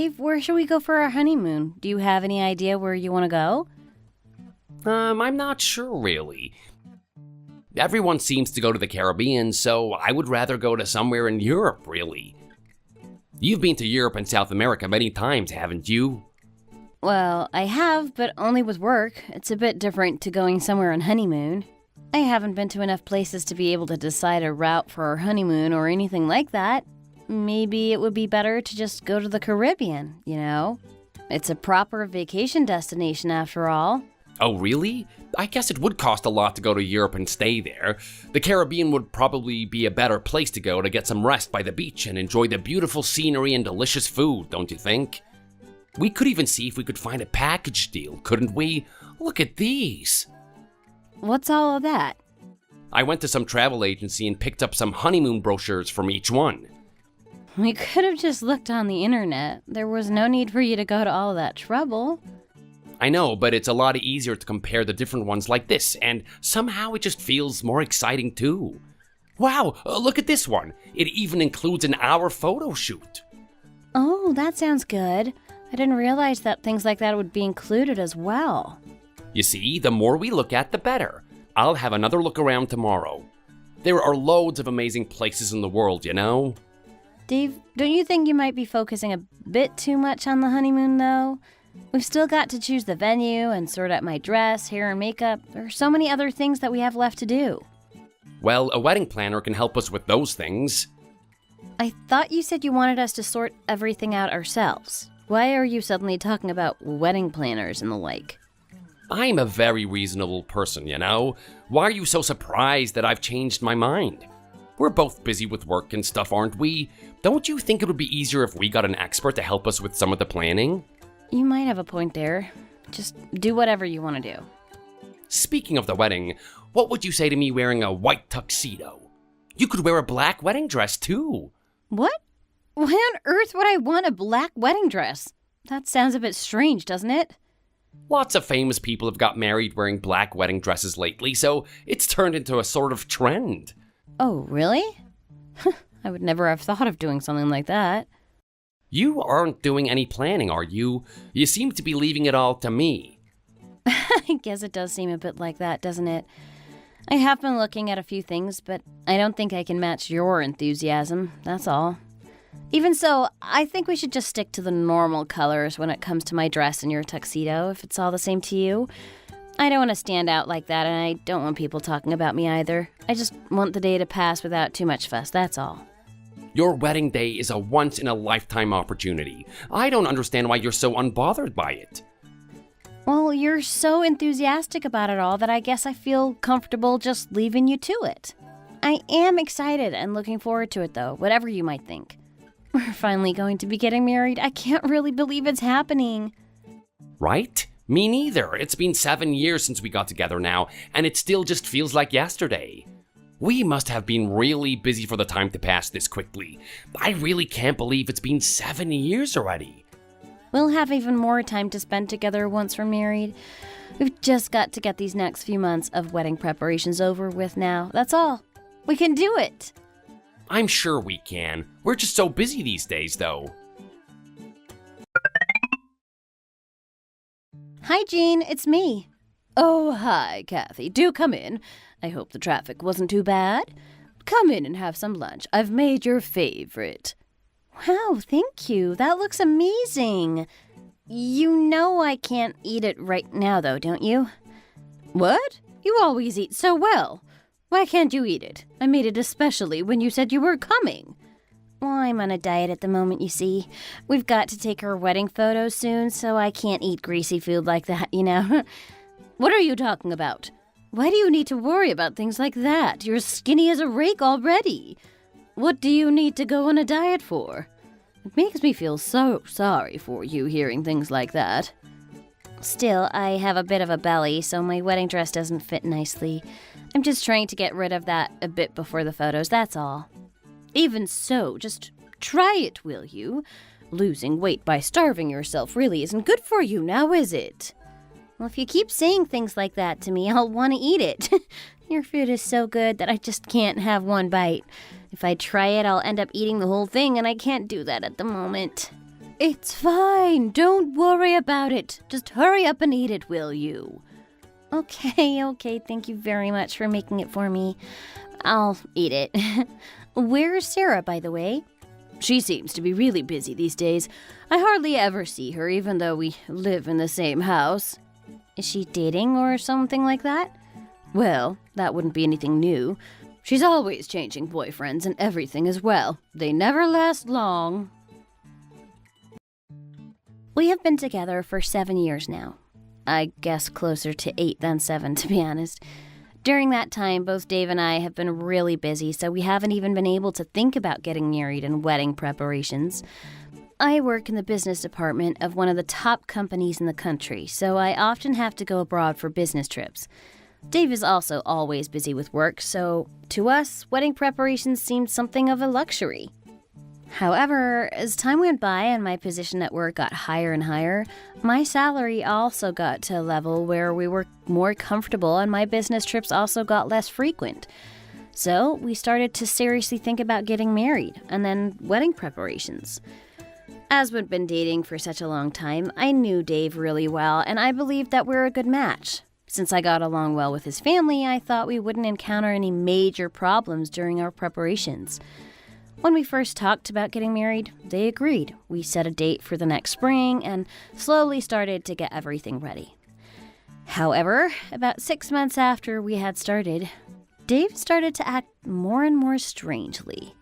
Dave, where should we go for our honeymoon? Do you have any idea where you want to go? I'm not sure, really. Everyone seems to go to the Caribbean, so I would rather go to somewhere in Europe, really. You've been to Europe and South America many times, haven't you? Well, I have, but only with work. It's a bit different to going somewhere on honeymoon. I haven't been to enough places to be able to decide a route for our honeymoon or anything like that. Maybe it would be better to just go to the Caribbean, you know? It's a proper vacation destination after all. Oh, really? I guess it would cost a lot to go to Europe and stay there. The Caribbean would probably be a better place to go to get some rest by the beach and enjoy the beautiful scenery and delicious food, don't you think? We could even see if we could find a package deal, couldn't we? Look at these. What's all of that? I went to some travel agency and picked up some honeymoon brochures from each one. We could have just looked on the internet. There was no need for you to go to all that trouble. I know, but it's a lot easier to compare the different ones like this, and somehow it just feels more exciting too. Wow, look at this one. It even includes an hour photo shoot. Oh, that sounds good. I didn't realize that things like that would be included as well. You see, the more we look at, the better. I'll have another look around tomorrow. There are loads of amazing places in the world, you know? Dave, don't you think you might be focusing a bit too much on the honeymoon, though? We've still got to choose the venue and sort out my dress, hair, and makeup. There are so many other things that we have left to do. Well, a wedding planner can help us with those things. I thought you said you wanted us to sort everything out ourselves. Why are you suddenly talking about wedding planners and the like? I'm a very reasonable person, you know? Why are you so surprised that I've changed my mind? We're both busy with work and stuff, aren't we? Don't you think it would be easier if we got an expert to help us with some of the planning? You might have a point there. Just do whatever you want to do. Speaking of the wedding, what would you say to me wearing a white tuxedo? You could wear a black wedding dress, too. What? Why on earth would I want a black wedding dress? That sounds a bit strange, doesn't it? Lots of famous people have got married wearing black wedding dresses lately, so it's turned into a sort of trend. Oh, really? I would never have thought of doing something like that. You aren't doing any planning, are you? You seem to be leaving it all to me. I guess it does seem a bit like that, doesn't it? I have been looking at a few things, but I don't think I can match your enthusiasm, that's all. Even so, I think we should just stick to the normal colors when it comes to my dress and your tuxedo, if it's all the same to you. I don't want to stand out like that, and I don't want people talking about me either. I just want the day to pass without too much fuss, that's all. Your wedding day is a once-in-a-lifetime opportunity. I don't understand why you're so unbothered by it. Well, you're so enthusiastic about it all that I guess I feel comfortable just leaving you to it. I am excited and looking forward to it, though, whatever you might think. We're finally going to be getting married. I can't really believe it's happening. Right? Me neither. It's been 7 years since we got together now, and it still just feels like yesterday. We must have been really busy for the time to pass this quickly. I really can't believe it's been 7 years already. We'll have even more time to spend together once we're married. We've just got to get these next few months of wedding preparations over with now. That's all. We can do it. I'm sure we can. We're just so busy these days, though. Hi, Jean. It's me. Oh, hi, Kathy. Do come in. I hope the traffic wasn't too bad. Come in and have some lunch. I've made your favorite. Wow, thank you. That looks amazing. You know I can't eat it right now, though, don't you? What? You always eat so well. Why can't you eat it? I made it especially when you said you were coming. Well, I'm on a diet at the moment, you see. We've got to take our wedding photos soon, so I can't eat greasy food like that, you know. What are you talking about? Why do you need to worry about things like that? You're skinny as a rake already. What do you need to go on a diet for? It makes me feel so sorry for you hearing things like that. Still, I have a bit of a belly, so my wedding dress doesn't fit nicely. I'm just trying to get rid of that a bit before the photos, that's all. Even so, just try it, will you? Losing weight by starving yourself really isn't good for you now, is it? Well, if you keep saying things like that to me, I'll want to eat it. Your food is so good that I just can't have one bite. If I try it, I'll end up eating the whole thing, and I can't do that at the moment. It's fine. Don't worry about it. Just hurry up and eat it, will you? Okay. Thank you very much for making it for me. I'll eat it. Where's Sarah, by the way? She seems to be really busy these days. I hardly ever see her, even though we live in the same house. Is she dating or something like that? Well, that wouldn't be anything new. She's always changing boyfriends and everything as well. They never last long. We have been together for 7 years now. I guess closer to 8 than 7, to be honest. During that time, both Dave and I have been really busy, so we haven't even been able to think about getting married and wedding preparations. I work in the business department of one of the top companies in the country, so I often have to go abroad for business trips. Dave is also always busy with work, so to us, wedding preparations seemed something of a luxury. However, as time went by and my position at work got higher and higher, my salary also got to a level where we were more comfortable and my business trips also got less frequent. So we started to seriously think about getting married and then wedding preparations. As we'd been dating for such a long time, I knew Dave really well and I believed that we were a good match. Since I got along well with his family, I thought we wouldn't encounter any major problems during our preparations. When we first talked about getting married, they agreed. We set a date for the next spring and slowly started to get everything ready. However, about 6 months after we had started, Dave started to act more and more strangely.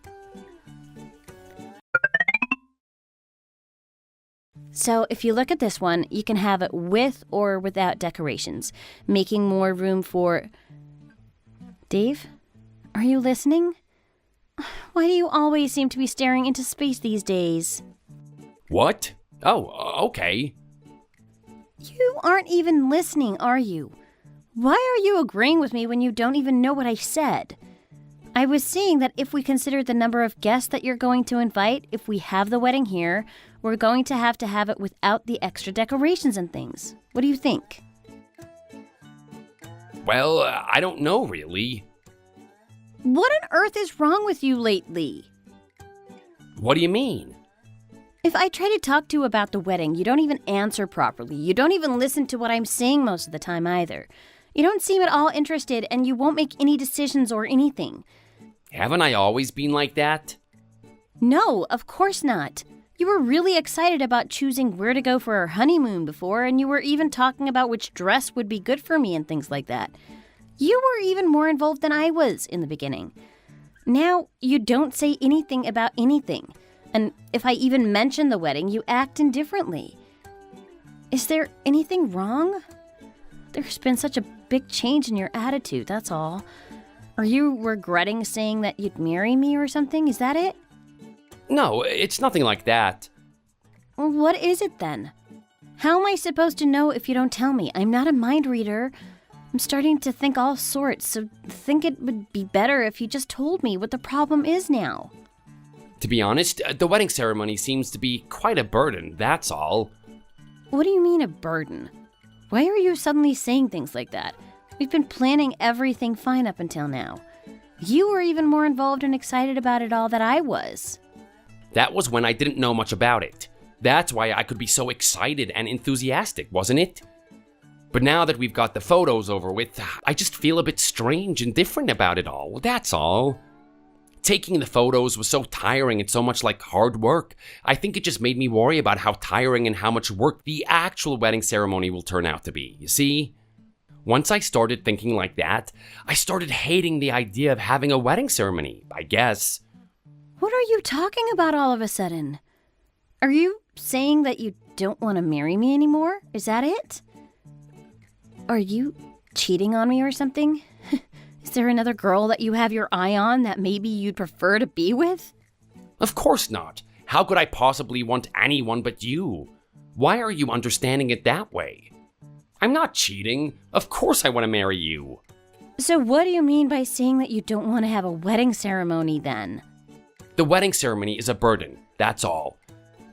So if you look at this one, you can have it with or without decorations, making more room for... Dave, are you listening? Why do you always seem to be staring into space these days? What? Oh, okay. You aren't even listening, are you? Why are you agreeing with me when you don't even know what I said? I was saying that if we consider the number of guests that you're going to invite, if we have the wedding here, we're going to have it without the extra decorations and things. What do you think? Well, I don't know, really. What on earth is wrong with you lately? What do you mean? If I try to talk to you about the wedding, you don't even answer properly. You don't even listen to what I'm saying most of the time either. You don't seem at all interested and you won't make any decisions or anything. Haven't I always been like that? No, of course not. You were really excited about choosing where to go for our honeymoon before, and you were even talking about which dress would be good for me and things like that. You were even more involved than I was in the beginning. Now, you don't say anything about anything. And if I even mention the wedding, you act indifferently. Is there anything wrong? There's been such a big change in your attitude, that's all. Are you regretting saying that you'd marry me or something? Is that it? No, it's nothing like that. Well, what is it then? How am I supposed to know if you don't tell me? I'm not a mind reader. I'm starting to think all sorts, so I think it would be better if you just told me what the problem is now. To be honest, the wedding ceremony seems to be quite a burden, that's all. What do you mean a burden? Why are you suddenly saying things like that? We've been planning everything fine up until now. You were even more involved and excited about it all than I was. That was when I didn't know much about it. That's why I could be so excited and enthusiastic, wasn't it? But now that we've got the photos over with, I just feel a bit strange and different about it all, that's all. Taking the photos was so tiring and so much like hard work. I think it just made me worry about how tiring and how much work the actual wedding ceremony will turn out to be, you see? Once I started thinking like that, I started hating the idea of having a wedding ceremony, I guess. What are you talking about all of a sudden? Are you saying that you don't want to marry me anymore? Is that it? Are you cheating on me or something? Is there another girl that you have your eye on that maybe you'd prefer to be with? Of course not. How could I possibly want anyone but you? Why are you understanding it that way? I'm not cheating. Of course I want to marry you. So what do you mean by saying that you don't want to have a wedding ceremony then? The wedding ceremony is a burden, that's all.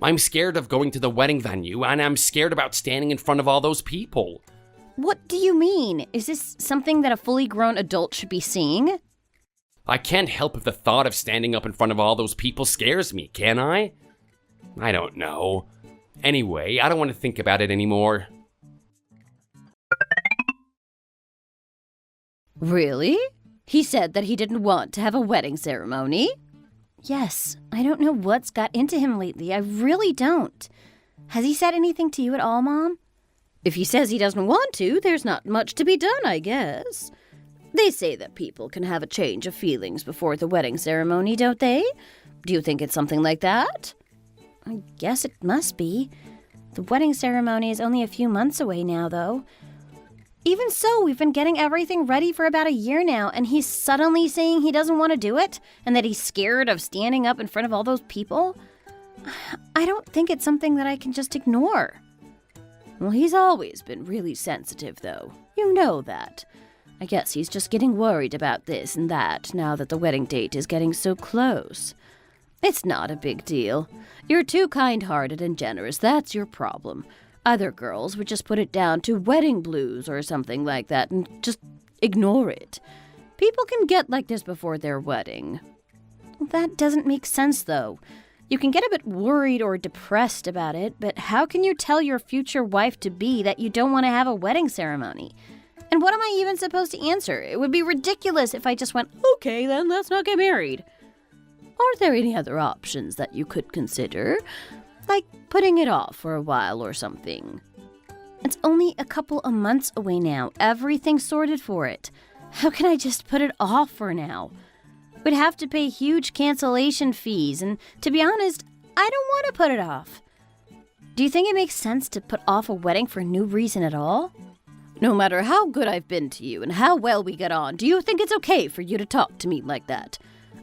I'm scared of going to the wedding venue, and I'm scared about standing in front of all those people. What do you mean? Is this something that a fully grown adult should be seeing? I can't help if the thought of standing up in front of all those people scares me, can I? I don't know. Anyway, I don't want to think about it anymore. Really? He said that he didn't want to have a wedding ceremony? Yes, I don't know what's got into him lately. I really don't. Has he said anything to you at all, Mom? If he says he doesn't want to, there's not much to be done, I guess. They say that people can have a change of feelings before the wedding ceremony, don't they? Do you think it's something like that? I guess it must be. The wedding ceremony is only a few months away now, though. Even so, we've been getting everything ready for about a year now, and he's suddenly saying he doesn't want to do it, and that he's scared of standing up in front of all those people. I don't think it's something that I can just ignore. Well, he's always been really sensitive, though. You know that. I guess he's just getting worried about this and that now that the wedding date is getting so close. It's not a big deal. You're too kind-hearted and generous, that's your problem. Other girls would just put it down to wedding blues or something like that and just ignore it. People can get like this before their wedding. That doesn't make sense, though. You can get a bit worried or depressed about it, but how can you tell your future wife-to-be that you don't want to have a wedding ceremony? And what am I even supposed to answer? It would be ridiculous if I just went, okay, then let's not get married. Are there any other options that you could consider? Like putting it off for a while or something. It's only a couple of months away now. Everything's sorted for it. How can I just put it off for now? We'd have to pay huge cancellation fees, and to be honest, I don't want to put it off. Do you think it makes sense to put off a wedding for no reason at all? No matter how good I've been to you and how well we get on, do you think it's okay for you to talk to me like that?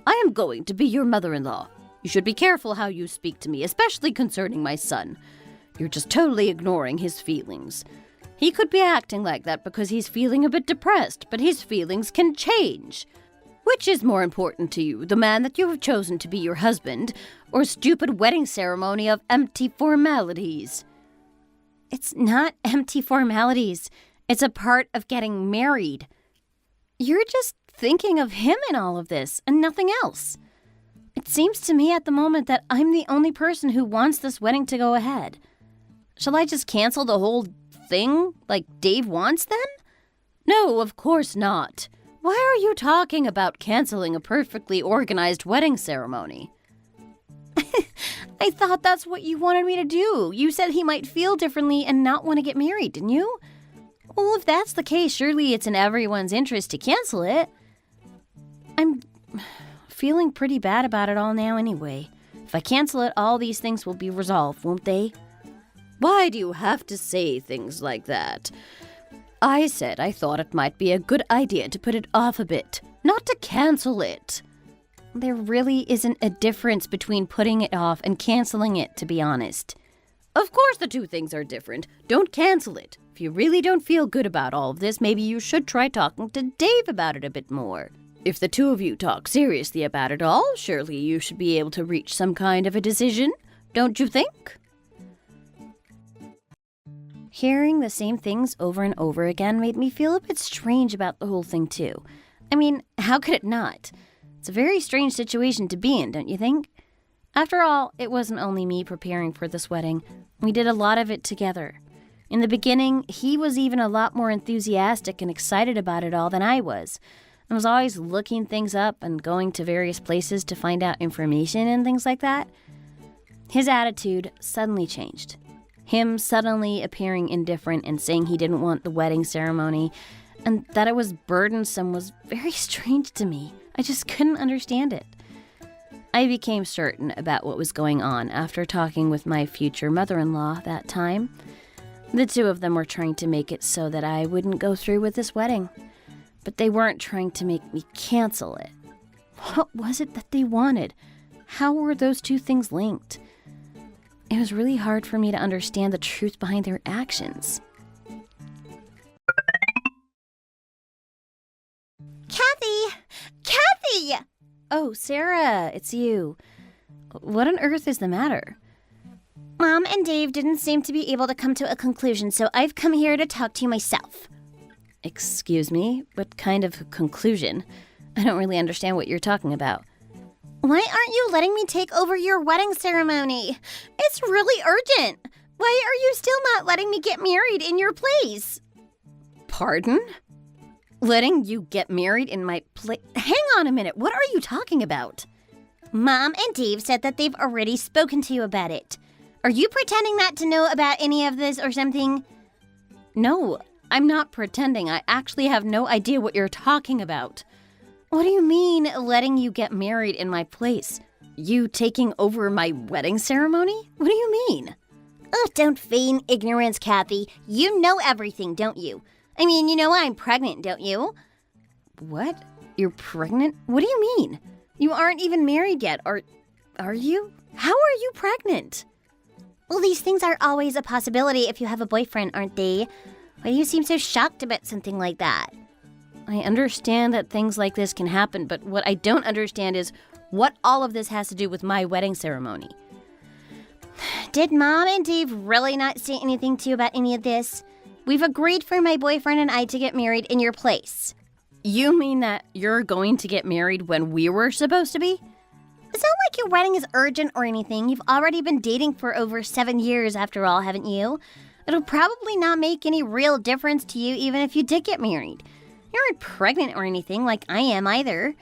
I am going to be your mother-in-law. You should be careful how you speak to me, especially concerning my son. You're just totally ignoring his feelings. He could be acting like that because he's feeling a bit depressed, but his feelings can change. Which is more important to you, the man that you have chosen to be your husband, or a stupid wedding ceremony of empty formalities? It's not empty formalities. It's a part of getting married. You're just thinking of him in all of this, and nothing else. It seems to me at the moment that I'm the only person who wants this wedding to go ahead. Shall I just cancel the whole thing like Dave wants then? No, of course not. Why are you talking about canceling a perfectly organized wedding ceremony? I thought that's what you wanted me to do. You said he might feel differently and not want to get married, didn't you? Well, if that's the case, surely it's in everyone's interest to cancel it. I'm feeling pretty bad about it all now anyway. If I cancel it, all these things will be resolved, won't they? Why do you have to say things like that? I said I thought it might be a good idea to put it off a bit, not to cancel it. There really isn't a difference between putting it off and canceling it, to be honest. Of course the two things are different. Don't cancel it. If you really don't feel good about all of this, maybe you should try talking to Dave about it a bit more. If the two of you talk seriously about it all, surely you should be able to reach some kind of a decision, don't you think? Hearing the same things over and over again made me feel a bit strange about the whole thing, too. I mean, how could it not? It's a very strange situation to be in, don't you think? After all, it wasn't only me preparing for this wedding. We did a lot of it together. In the beginning, he was even a lot more enthusiastic and excited about it all than I was. I was always looking things up and going to various places to find out information and things like that. His attitude suddenly changed. Him suddenly appearing indifferent and saying he didn't want the wedding ceremony and that it was burdensome was very strange to me. I just couldn't understand it. I became certain about what was going on after talking with my future mother-in-law that time. The two of them were trying to make it so that I wouldn't go through with this wedding. But they weren't trying to make me cancel it. What was it that they wanted? How were those two things linked? It was really hard for me to understand the truth behind their actions. Kathy! Kathy! Oh, Sarah, it's you. What on earth is the matter? Mom and Dave didn't seem to be able to come to a conclusion, so I've come here to talk to you myself. Excuse me? What kind of conclusion? I don't really understand what you're talking about. Why aren't you letting me take over your wedding ceremony? It's really urgent. Why are you still not letting me get married in your place? Pardon? Letting you get married in my place? Hang on a minute, what are you talking about? Mom and Dave said that they've already spoken to you about it. Are you pretending not to know about any of this or something? No, I'm not pretending. I actually have no idea what you're talking about. What do you mean, letting you get married in my place? You taking over my wedding ceremony? What do you mean? Oh, don't feign ignorance, Kathy. You know everything, don't you? I mean, you know I'm pregnant, don't you? What? You're pregnant? What do you mean? You aren't even married yet, are you? How are you pregnant? Well, these things are always a possibility if you have a boyfriend, aren't they? Why do you seem so shocked about something like that? I understand that things like this can happen, but what I don't understand is what all of this has to do with my wedding ceremony. Did Mom and Dave really not say anything to you about any of this? We've agreed for my boyfriend and I to get married in your place. You mean that you're going to get married when we were supposed to be? It's not like your wedding is urgent or anything. You've already been dating for over 7 years after all, haven't you? It'll probably not make any real difference to you even if you did get married. You aren't pregnant or anything like I am either.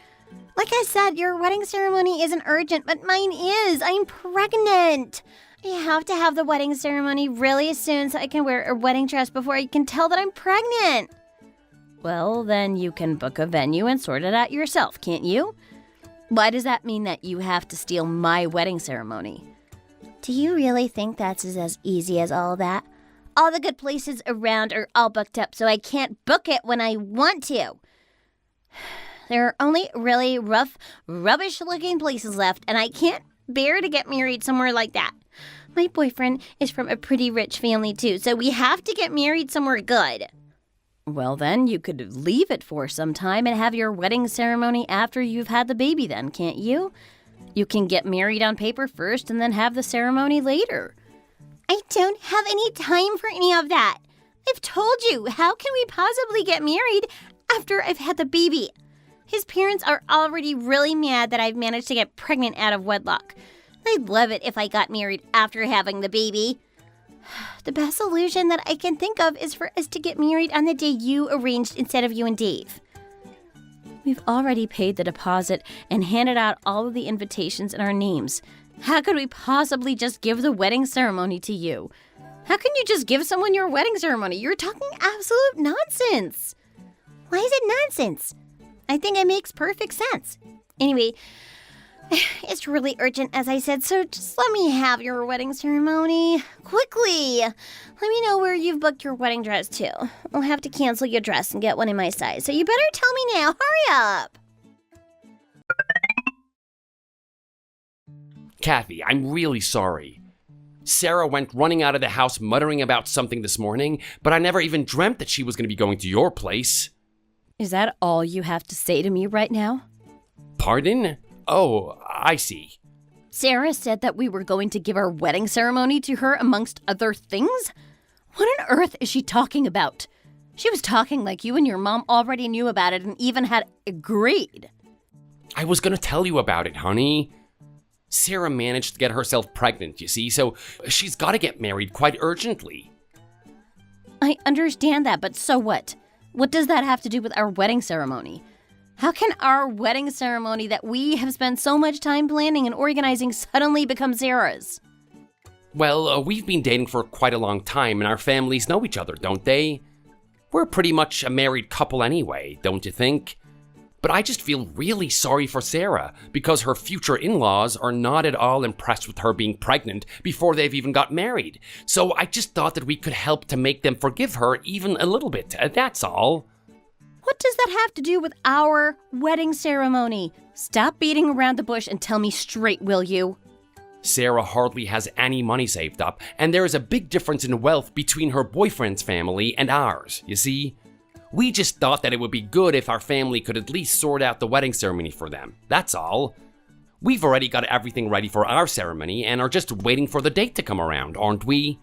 Like I said, your wedding ceremony isn't urgent, but mine is. I'm pregnant. I have to have the wedding ceremony really soon so I can wear a wedding dress before I can tell that I'm pregnant. Well, then you can book a venue and sort it out yourself, can't you? Why does that mean that you have to steal my wedding ceremony? Do you really think that's as easy as all that? All the good places around are all booked up, so I can't book it when I want to. There are only really rough, rubbish-looking places left, and I can't bear to get married somewhere like that. My boyfriend is from a pretty rich family, too, so we have to get married somewhere good. Well, then you could leave it for some time and have your wedding ceremony after you've had the baby then, can't you? You can get married on paper first and then have the ceremony later. I don't have any time for any of that. I've told you, how can we possibly get married after I've had the baby? His parents are already really mad that I've managed to get pregnant out of wedlock. They'd love it if I got married after having the baby. The best solution that I can think of is for us to get married on the day you arranged instead of you and Dave. We've already paid the deposit and handed out all of the invitations in our names. How could we possibly just give the wedding ceremony to you? How can you just give someone your wedding ceremony? You're talking absolute nonsense. Why is it nonsense? I think it makes perfect sense. Anyway, it's really urgent, as I said, so just let me have your wedding ceremony. Quickly! Let me know where you've booked your wedding dress to. I'll have to cancel your dress and get one in my size, so you better tell me now. Hurry up! Kathy, I'm really sorry. Sarah went running out of the house muttering about something this morning, but I never even dreamt that she was going to be going to your place. Is that all you have to say to me right now? Pardon? Oh, I see. Sarah said that we were going to give our wedding ceremony to her amongst other things? What on earth is she talking about? She was talking like you and your mom already knew about it and even had agreed. I was going to tell you about it, honey. Sarah managed to get herself pregnant, you see, so she's got to get married quite urgently. I understand that, but so what? What does that have to do with our wedding ceremony? How can our wedding ceremony that we have spent so much time planning and organizing suddenly become Sarah's? Well, we've been dating for quite a long time and our families know each other, don't they? We're pretty much a married couple anyway, don't you think? But I just feel really sorry for Sarah because her future in-laws are not at all impressed with her being pregnant before they've even got married. So I just thought that we could help to make them forgive her even a little bit, that's all. What does that have to do with our wedding ceremony? Stop beating around the bush and tell me straight, will you? Sarah hardly has any money saved up, and there is a big difference in wealth between her boyfriend's family and ours, you see? We just thought that it would be good if our family could at least sort out the wedding ceremony for them, that's all. We've already got everything ready for our ceremony and are just waiting for the date to come around, aren't we?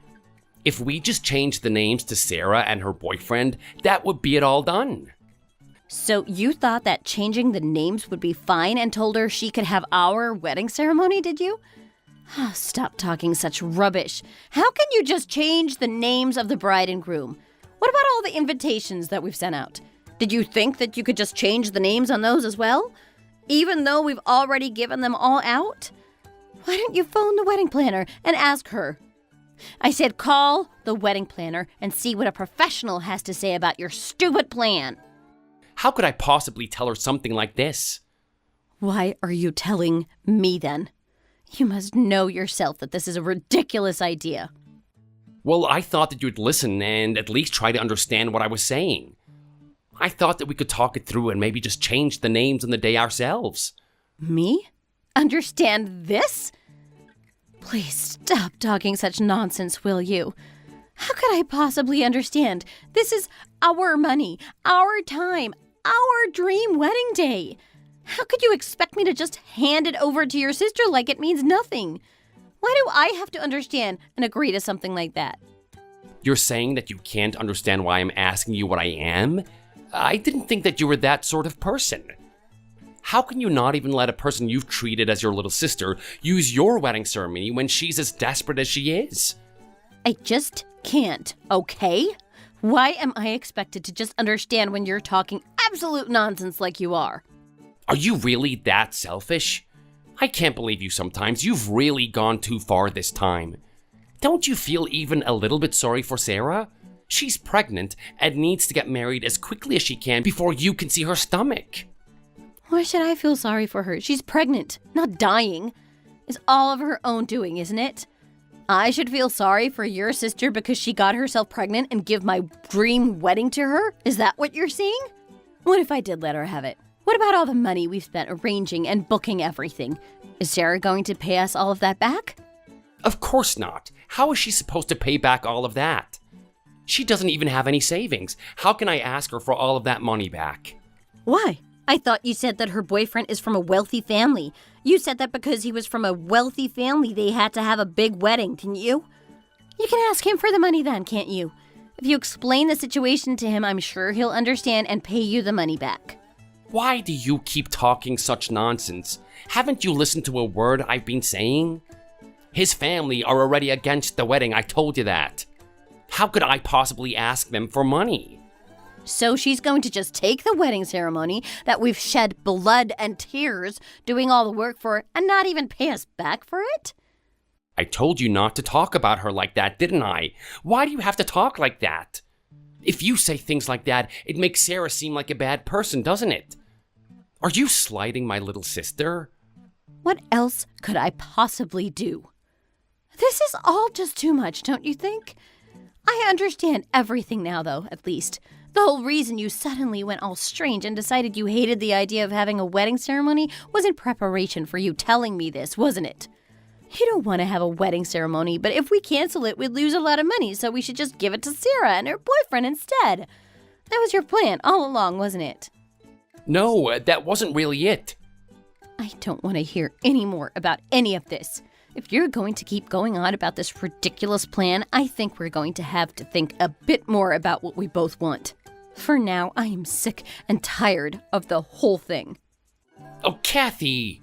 If we just change the names to Sarah and her boyfriend, that would be it all done. So you thought that changing the names would be fine and told her she could have our wedding ceremony, did you? Stop talking such rubbish. How can you just change the names of the bride and groom? What about all the invitations that we've sent out? Did you think that you could just change the names on those as well? Even though we've already given them all out? Why don't you phone the wedding planner and ask her? I said call the wedding planner and see what a professional has to say about your stupid plan. How could I possibly tell her something like this? Why are you telling me then? You must know yourself that this is a ridiculous idea. Well, I thought that you'd listen and at least try to understand what I was saying. I thought that we could talk it through and maybe just change the names on the day ourselves. Me? Understand this? Please stop talking such nonsense, will you? How could I possibly understand? This is our money, our time, our dream wedding day. How could you expect me to just hand it over to your sister like it means nothing? Why do I have to understand and agree to something like that? You're saying that you can't understand why I'm asking you what I am? I didn't think that you were that sort of person. How can you not even let a person you've treated as your little sister use your wedding ceremony when she's as desperate as she is? I just can't, okay? Why am I expected to just understand when you're talking absolute nonsense like you are? Are you really that selfish? I can't believe you sometimes. You've really gone too far this time. Don't you feel even a little bit sorry for Sarah? She's pregnant and needs to get married as quickly as she can before you can see her stomach. Why should I feel sorry for her? She's pregnant, not dying. It's all of her own doing, isn't it? I should feel sorry for your sister because she got herself pregnant and give my dream wedding to her? Is that what you're saying? What if I did let her have it? What about all the money we've spent arranging and booking everything? Is Sarah going to pay us all of that back? Of course not. How is she supposed to pay back all of that? She doesn't even have any savings. How can I ask her for all of that money back? Why? I thought you said that her boyfriend is from a wealthy family. You said that because he was from a wealthy family, they had to have a big wedding, didn't you? You can ask him for the money then, can't you? If you explain the situation to him, I'm sure he'll understand and pay you the money back. Why do you keep talking such nonsense? Haven't you listened to a word I've been saying? His family are already against the wedding, I told you that. How could I possibly ask them for money? So she's going to just take the wedding ceremony that we've shed blood and tears doing all the work for and not even pay us back for it? I told you not to talk about her like that, didn't I? Why do you have to talk like that? If you say things like that, it makes Sarah seem like a bad person, doesn't it? Are you slighting my little sister? What else could I possibly do? This is all just too much, don't you think? I understand everything now, though, at least. The whole reason you suddenly went all strange and decided you hated the idea of having a wedding ceremony was in preparation for you telling me this, wasn't it? You don't want to have a wedding ceremony, but if we cancel it, we'd lose a lot of money, so we should just give it to Sarah and her boyfriend instead. That was your plan all along, wasn't it? No, that wasn't really it. I don't want to hear any more about any of this. If you're going to keep going on about this ridiculous plan, I think we're going to have to think a bit more about what we both want. For now, I am sick and tired of the whole thing. Oh, Kathy!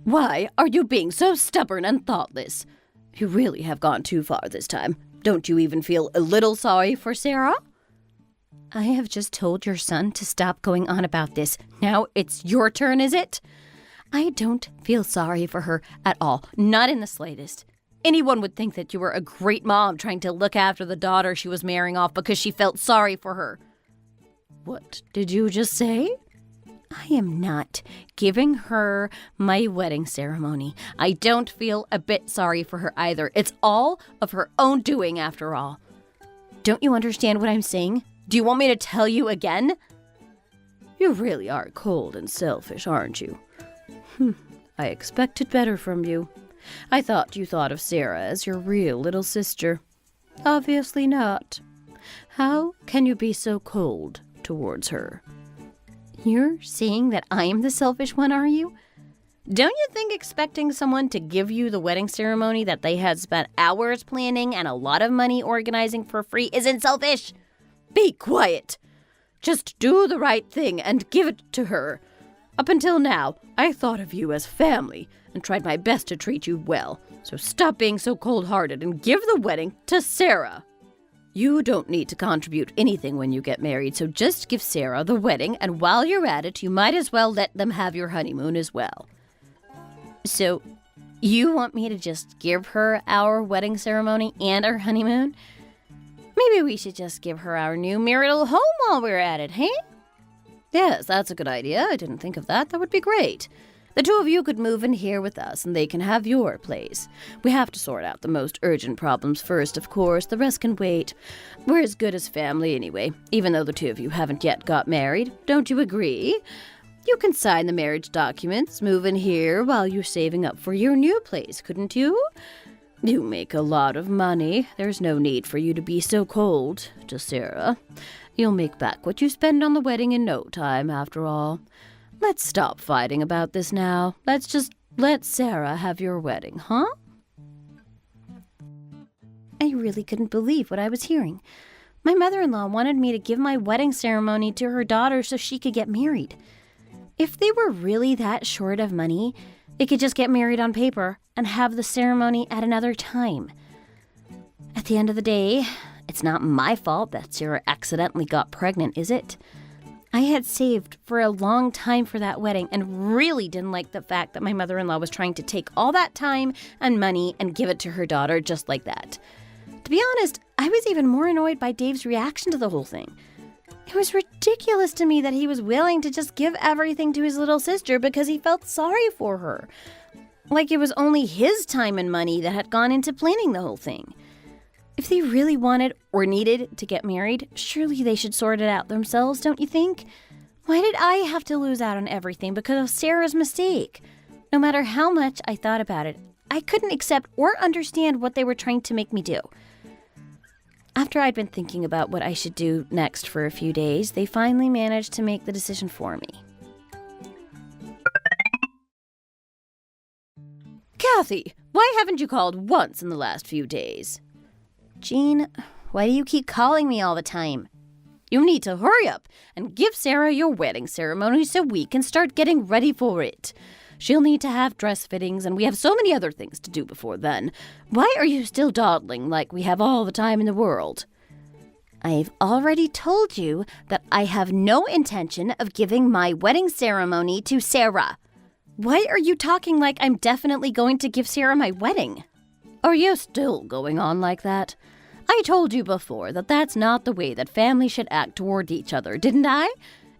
Why are you being so stubborn and thoughtless? You really have gone too far this time. Don't you even feel a little sorry for Sarah? I have just told your son to stop going on about this. Now it's your turn, is it? I don't feel sorry for her at all, not in the slightest. Anyone would think that you were a great mom trying to look after the daughter she was marrying off because she felt sorry for her. What did you just say? I am not giving her my wedding ceremony. I don't feel a bit sorry for her either. It's all of her own doing after all. Don't you understand what I'm saying? Do you want me to tell you again? You really are cold and selfish, aren't you? I expected better from you. I thought you thought of Sarah as your real little sister. Obviously not. How can you be so cold towards her? You're saying that I am the selfish one, are you? Don't you think expecting someone to give you the wedding ceremony that they had spent hours planning and a lot of money organizing for free isn't selfish? Be quiet. Just do the right thing and give it to her. Up until now, I thought of you as family and tried my best to treat you well. So stop being so cold-hearted and give the wedding to Sarah. You don't need to contribute anything when you get married, so just give Sarah the wedding, and while you're at it, you might as well let them have your honeymoon as well. So, you want me to just give her our wedding ceremony and our honeymoon? Maybe we should just give her our new marital home while we're at it, hey? Yes, that's a good idea. I didn't think of that. That would be great. The two of you could move in here with us, and they can have your place. We have to sort out the most urgent problems first, of course. The rest can wait. We're as good as family anyway, even though the two of you haven't yet got married. Don't you agree? You can sign the marriage documents, move in here while you're saving up for your new place, couldn't you? You make a lot of money. There's no need for you to be so cold to Sarah. You'll make back what you spend on the wedding in no time, after all. Let's stop fighting about this now. Let's just let Sarah have your wedding, huh? I really couldn't believe what I was hearing. My mother-in-law wanted me to give my wedding ceremony to her daughter so she could get married. If they were really that short of money, they could just get married on paper and have the ceremony at another time. At the end of the day, it's not my fault that Sarah accidentally got pregnant, is it? I had saved for a long time for that wedding and really didn't like the fact that my mother-in-law was trying to take all that time and money and give it to her daughter just like that. To be honest, I was even more annoyed by Dave's reaction to the whole thing. It was ridiculous to me that he was willing to just give everything to his little sister because he felt sorry for her. Like it was only his time and money that had gone into planning the whole thing. If they really wanted or needed to get married, surely they should sort it out themselves, don't you think? Why did I have to lose out on everything because of Sarah's mistake? No matter how much I thought about it, I couldn't accept or understand what they were trying to make me do. After I'd been thinking about what I should do next for a few days, they finally managed to make the decision for me. Kathy, why haven't you called once in the last few days? Jean, why do you keep calling me all the time? You need to hurry up and give Sarah your wedding ceremony so we can start getting ready for it. She'll need to have dress fittings, and we have so many other things to do before then. Why are you still dawdling like we have all the time in the world? I've already told you that I have no intention of giving my wedding ceremony to Sarah. Why are you talking like I'm definitely going to give Sarah my wedding? Are you still going on like that? I told you before that that's not the way that families should act toward each other, didn't I?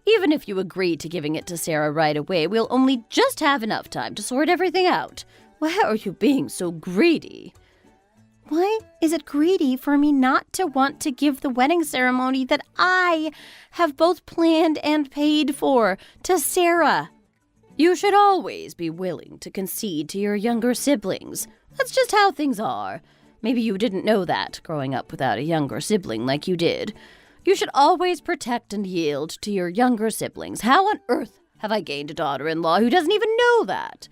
Even if you agree to giving it to Sarah right away, we'll only just have enough time to sort everything out. Why are you being so greedy? Why is it greedy for me not to want to give the wedding ceremony that I have both planned and paid for to Sarah? You should always be willing to concede to your younger siblings. That's just how things are. Maybe you didn't know that growing up without a younger sibling like you did. You should always protect and yield to your younger siblings. How on earth have I gained a daughter-in-law who doesn't even know that?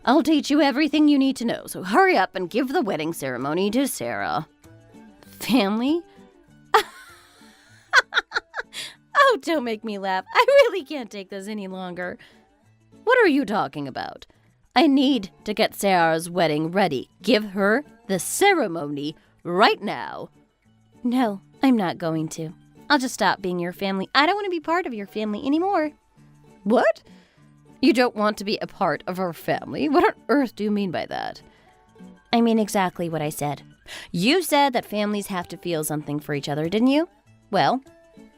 I'll teach you everything you need to know, so hurry up and give the wedding ceremony to Sarah. Family? Oh, don't make me laugh. I really can't take this any longer. What are you talking about? I need to get Sarah's wedding ready. Give her the ceremony right now. No, I'm not going to. I'll just stop being your family. I don't want to be part of your family anymore. What? You don't want to be a part of our family? What on earth do you mean by that? I mean exactly what I said. You said that families have to feel something for each other, didn't you? Well,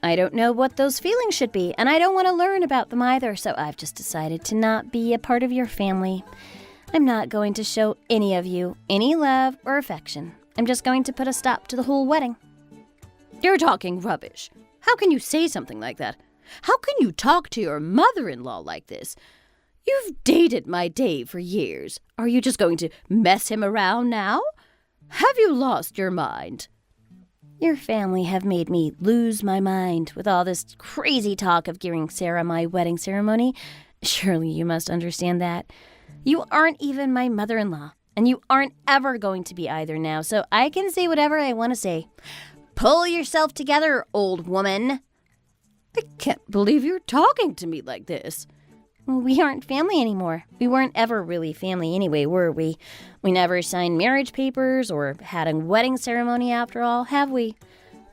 I don't know what those feelings should be, and I don't want to learn about them either, so I've just decided to not be a part of your family. I'm not going to show any of you any love or affection. I'm just going to put a stop to the whole wedding. You're talking rubbish. How can you say something like that? How can you talk to your mother-in-law like this? You've dated my Dave for years. Are you just going to mess him around now? Have you lost your mind? Your family have made me lose my mind with all this crazy talk of giving Sarah my wedding ceremony. Surely you must understand that. You aren't even my mother-in-law, and you aren't ever going to be either now, so I can say whatever I want to say. Pull yourself together, old woman. I can't believe you're talking to me like this. Well, we aren't family anymore. We weren't ever really family anyway, were we? We never signed marriage papers or had a wedding ceremony after all, have we?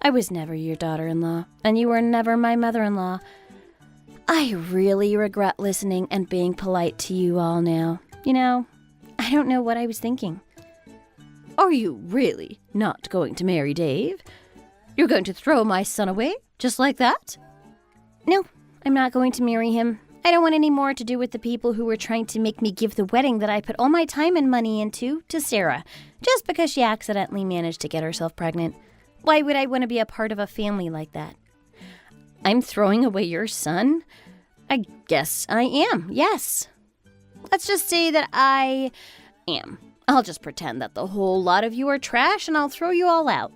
I was never your daughter-in-law, and you were never my mother-in-law. I really regret listening and being polite to you all now. You know, I don't know what I was thinking. Are you really not going to marry Dave? You're going to throw my son away, just like that? No, I'm not going to marry him. I don't want any more to do with the people who were trying to make me give the wedding that I put all my time and money into to Sarah, just because she accidentally managed to get herself pregnant. Why would I want to be a part of a family like that? I'm throwing away your son? I guess I am, yes. Let's just say that I am. I'll just pretend that the whole lot of you are trash and I'll throw you all out.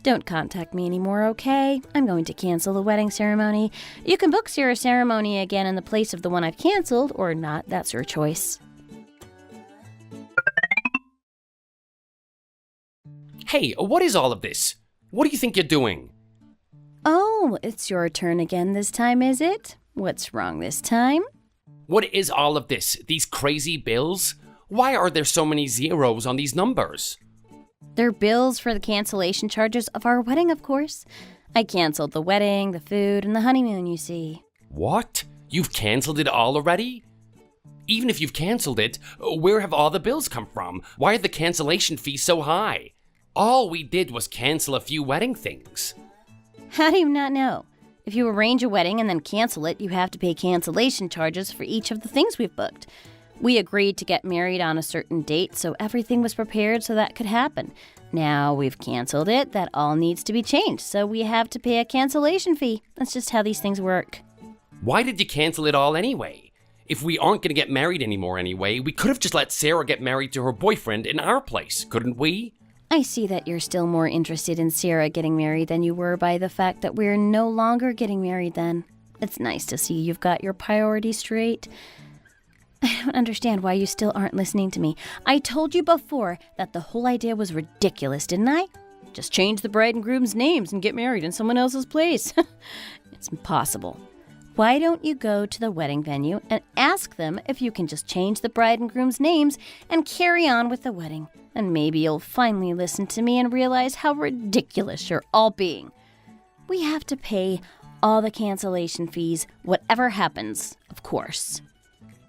Don't contact me anymore, okay? I'm going to cancel the wedding ceremony. You can book your ceremony again in the place of the one I've canceled, or not. That's your choice. Hey, what is all of this? What do you think you're doing? Oh, it's your turn again this time, is it? What's wrong this time? What is all of this? These crazy bills? Why are there so many zeros on these numbers? They're bills for the cancellation charges of our wedding, of course. I canceled the wedding, the food, and the honeymoon, you see. What? You've canceled it all already? Even if you've canceled it, where have all the bills come from? Why are the cancellation fees so high? All we did was cancel a few wedding things. How do you not know? If you arrange a wedding and then cancel it, you have to pay cancellation charges for each of the things we've booked. We agreed to get married on a certain date, so everything was prepared so that could happen. Now we've canceled it, that all needs to be changed, so we have to pay a cancellation fee. That's just how these things work. Why did you cancel it all anyway? If we aren't going to get married anymore anyway, we could have just let Sarah get married to her boyfriend in our place, couldn't we? I see that you're still more interested in Sarah getting married than you were by the fact that we're no longer getting married then. It's nice to see you've got your priorities straight. I don't understand why you still aren't listening to me. I told you before that the whole idea was ridiculous, didn't I? Just change the bride and groom's names and get married in someone else's place. It's impossible. Why don't you go to the wedding venue and ask them if you can just change the bride and groom's names and carry on with the wedding? And maybe you'll finally listen to me and realize how ridiculous you're all being. We have to pay all the cancellation fees, whatever happens, of course.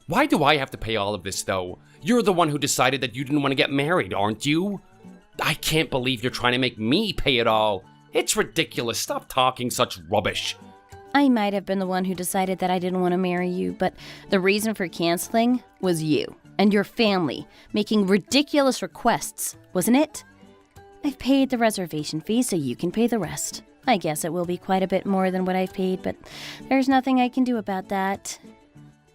Why do I have to pay all of this, though? You're the one who decided that you didn't want to get married, aren't you? I can't believe you're trying to make me pay it all. It's ridiculous. Stop talking such rubbish. I might have been the one who decided that I didn't want to marry you, but the reason for canceling was you and your family making ridiculous requests, wasn't it? I've paid the reservation fee, so you can pay the rest. I guess it will be quite a bit more than what I've paid, but there's nothing I can do about that.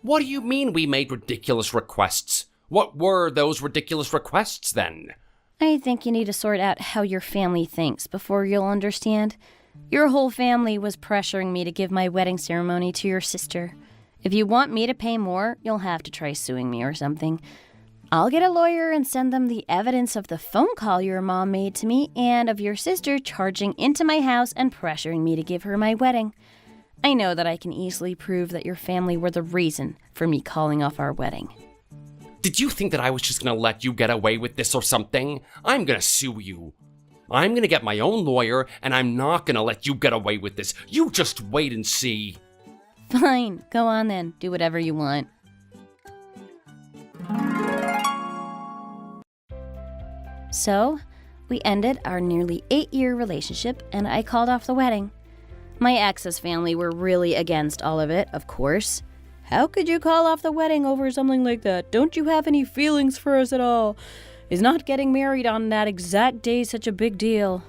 What do you mean we made ridiculous requests? What were those ridiculous requests, then? I think you need to sort out how your family thinks before you'll understand. Your whole family was pressuring me to give my wedding ceremony to your sister. If you want me to pay more, you'll have to try suing me or something. I'll get a lawyer and send them the evidence of the phone call your mom made to me and of your sister charging into my house and pressuring me to give her my wedding. I know that I can easily prove that your family were the reason for me calling off our wedding. Did you think that I was just gonna let you get away with this or something? I'm gonna sue you. I'm gonna get my own lawyer, and I'm not gonna let you get away with this. You just wait and see. Fine, go on then. Do whatever you want. So, we ended our nearly 8-year relationship, and I called off the wedding. My ex's family were really against all of it, of course. How could you call off the wedding over something like that? Don't you have any feelings for us at all? Is not getting married on that exact day such a big deal?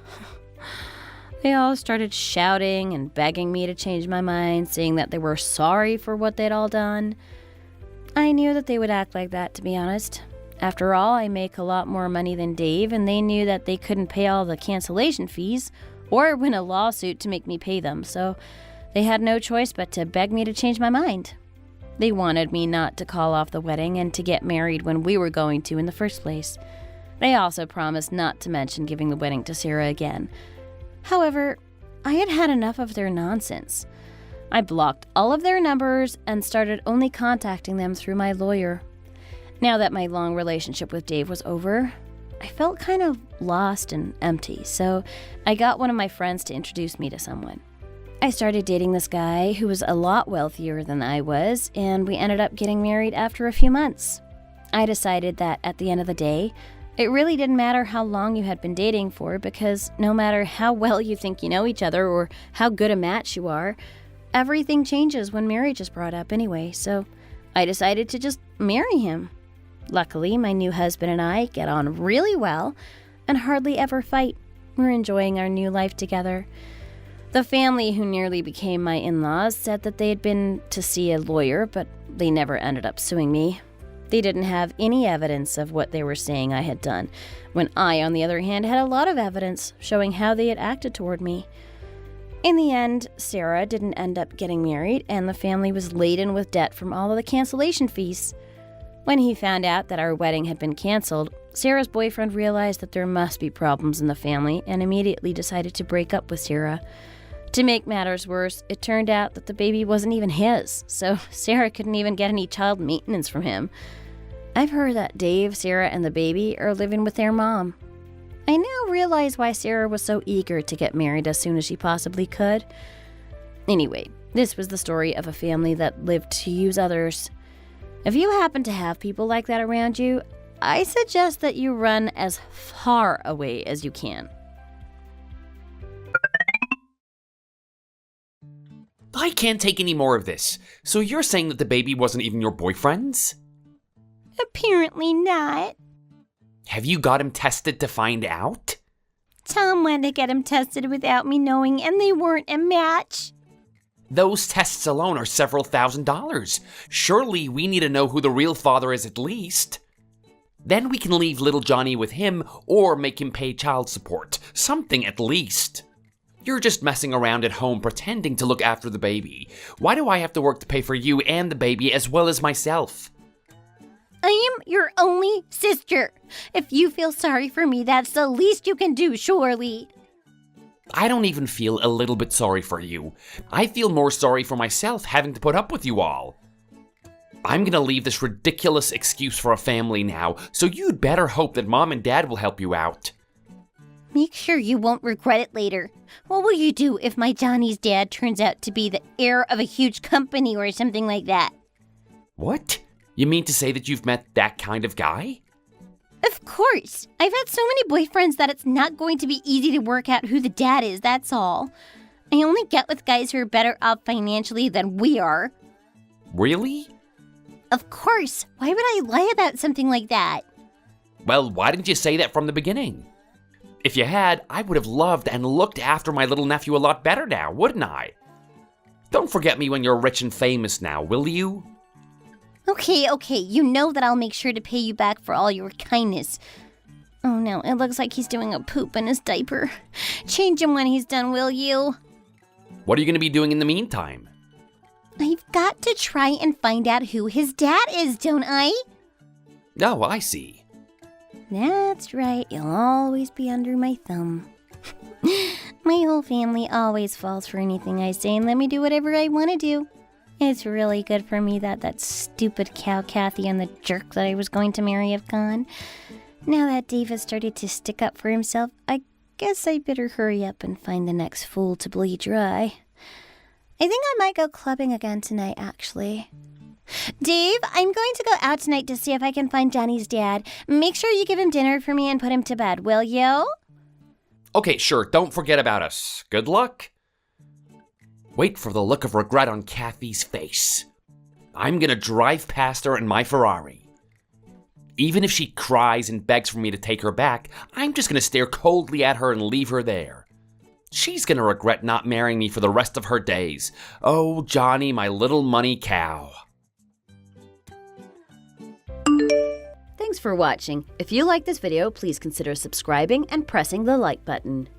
They all started shouting and begging me to change my mind, saying that they were sorry for what they'd all done. I knew that they would act like that, to be honest. After all, I make a lot more money than Dave, and they knew that they couldn't pay all the cancellation fees or win a lawsuit to make me pay them, so they had no choice but to beg me to change my mind. They wanted me not to call off the wedding and to get married when we were going to in the first place. They also promised not to mention giving the wedding to Sarah again. However, I had had enough of their nonsense. I blocked all of their numbers and started only contacting them through my lawyer. Now that my long relationship with Dave was over, I felt kind of lost and empty, so I got one of my friends to introduce me to someone. I started dating this guy who was a lot wealthier than I was, and we ended up getting married after a few months. I decided that at the end of the day, it really didn't matter how long you had been dating for, because no matter how well you think you know each other or how good a match you are, everything changes when marriage is brought up anyway, so I decided to just marry him. Luckily, my new husband and I get on really well and hardly ever fight. We're enjoying our new life together. The family who nearly became my in-laws said that they had been to see a lawyer, but they never ended up suing me. They didn't have any evidence of what they were saying I had done, when I, on the other hand, had a lot of evidence showing how they had acted toward me. In the end, Sarah didn't end up getting married, and the family was laden with debt from all of the cancellation fees. When he found out that our wedding had been canceled, Sarah's boyfriend realized that there must be problems in the family and immediately decided to break up with Sarah. To make matters worse, it turned out that the baby wasn't even his, so Sarah couldn't even get any child maintenance from him. I've heard that Dave, Sarah, and the baby are living with their mom. I now realize why Sarah was so eager to get married as soon as she possibly could. Anyway, this was the story of a family that lived to use others. If you happen to have people like that around you, I suggest that you run as far away as you can. I can't take any more of this. So you're saying that the baby wasn't even your boyfriend's? Apparently not. Have you got him tested to find out? Tom wanted to get him tested without me knowing, and they weren't a match. Those tests alone are several $1,000s. Surely we need to know who the real father is at least. Then we can leave little Johnny with him or make him pay child support. Something at least. You're just messing around at home pretending to look after the baby. Why do I have to work to pay for you and the baby as well as myself? I am your only sister. If you feel sorry for me, that's the least you can do, surely. I don't even feel a little bit sorry for you. I feel more sorry for myself having to put up with you all. I'm gonna leave this ridiculous excuse for a family now, so you'd better hope that Mom and Dad will help you out. Make sure you won't regret it later. What will you do if my Johnny's dad turns out to be the heir of a huge company or something like that? What? You mean to say that you've met that kind of guy? Of course. I've had so many boyfriends that it's not going to be easy to work out who the dad is, that's all. I only get with guys who are better off financially than we are. Really? Of course. Why would I lie about something like that? Well, why didn't you say that from the beginning? If you had, I would have loved and looked after my little nephew a lot better now, wouldn't I? Don't forget me when you're rich and famous now, will you? Okay, you know that I'll make sure to pay you back for all your kindness. Oh no, it looks like he's doing a poop in his diaper. Change him when he's done, will you? What are you going to be doing in the meantime? I've got to try and find out who his dad is, don't I? Oh, I see. That's right, you'll always be under my thumb. My whole family always falls for anything I say and let me do whatever I want to do. It's really good for me that that stupid cow Kathy and the jerk that I was going to marry have gone. Now that Dave has started to stick up for himself, I guess I better hurry up and find the next fool to bleed dry. I think I might go clubbing again tonight, actually. Dave, I'm going to go out tonight to see if I can find Johnny's dad. Make sure you give him dinner for me and put him to bed, will you? Okay, sure, don't forget about us. Good luck. Wait for the look of regret on Kathy's face. I'm gonna drive past her in my Ferrari. Even if she cries and begs for me to take her back, I'm just gonna stare coldly at her and leave her there. She's gonna regret not marrying me for the rest of her days. Oh, Johnny, my little money cow. Thanks for watching. If you like this video, please consider subscribing and pressing the like button.